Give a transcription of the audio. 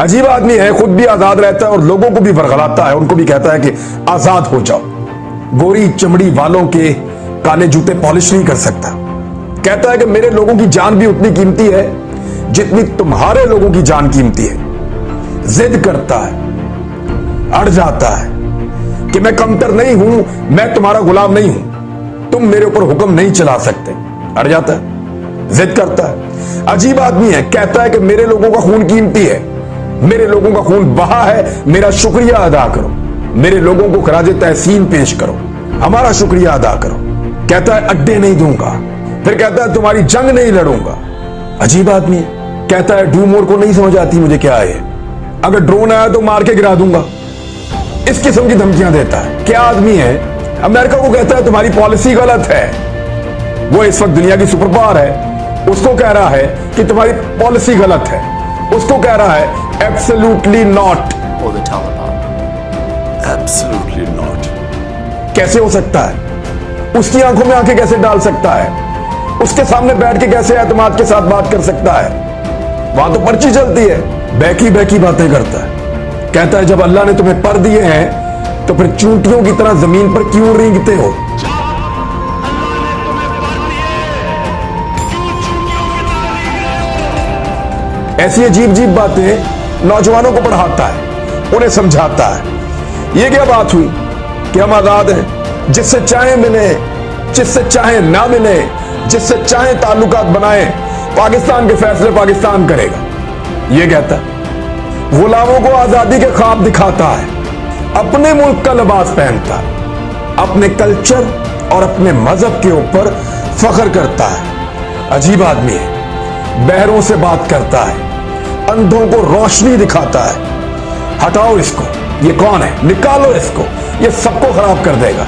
अजीब आदमी है, खुद भी आजाद रहता है और लोगों को भी वर्गलाता है, उनको भी कहता है कि आजाद हो जाओ। गोरी चमड़ी वालों के काले जूते पॉलिश नहीं कर सकता। कहता है कि मेरे लोगों की जान भी उतनी कीमती है जितनी तुम्हारे लोगों की जान कीमती है। जिद करता है, अड़ जाता है कि मैं कमतर नहीं हूं, मैं तुम्हारा गुलाम नहीं हूं, तुम मेरे ऊपर हुक्म नहीं चला सकते। अड़ जाता है, जिद करता है। अजीब आदमी है, कहता है कि मेरे लोगों का खून कीमती है, मेरे लोगों का खून बहा है, मेरा शुक्रिया अदा करो, मेरे लोगों को खराजे तहसीन पेश करो, हमारा शुक्रिया अदा करो। कहता है अड्डे नहीं दूंगा, फिर कहता है तुम्हारी जंग नहीं लड़ूंगा। अजीब आदमी है, कहता है डू मोर को नहीं समझ आती मुझे क्या है, अगर ड्रोन आया तो मार के गिरा दूंगा। इस किस्म की धमकियां देता है। क्या आदमी है, अमेरिका को कहता है तुम्हारी पॉलिसी गलत है, वो इस वक्त दुनिया की सुपर पावर है, उसको कह रहा है कि तुम्हारी पॉलिसी गलत है, उसको कह रहा है absolutely not. Or the Taliban. Absolutely not. कैसे हो सकता है? उसकी आंखों में आंखें कैसे डाल सकता है? उसके सामने बैठ के कैसे एतमाद के साथ बात कर सकता है? वहां तो पर्ची चलती है, बैकी बैकी बातें करता है। कहता है जब अल्लाह ने तुम्हें पर दिए हैं तो फिर चूंटियों की तरह जमीन पर क्यों रेंगते हो? ऐसी अजीब अजीब बातें नौजवानों को पढ़ाता है, उन्हें समझाता है। ये क्या बात हुई कि हम आजाद हैं, जिससे चाहे मिले, जिससे चाहे ना मिले, जिससे चाहे ताल्लुकात बनाए, पाकिस्तान के फैसले पाकिस्तान करेगा। ये कहता है। गुलामों को आजादी के ख्वाब दिखाता है, अपने मुल्क का लिबास पहनता है, अपने कल्चर और अपने मजहब के ऊपर फख्र करता है। अजीब आदमी है, बहरों से बात करता है, अंधों को रोशनी दिखाता है। हटाओ इसको, ये कौन है, निकालो इसको, ये सबको खराब कर देगा।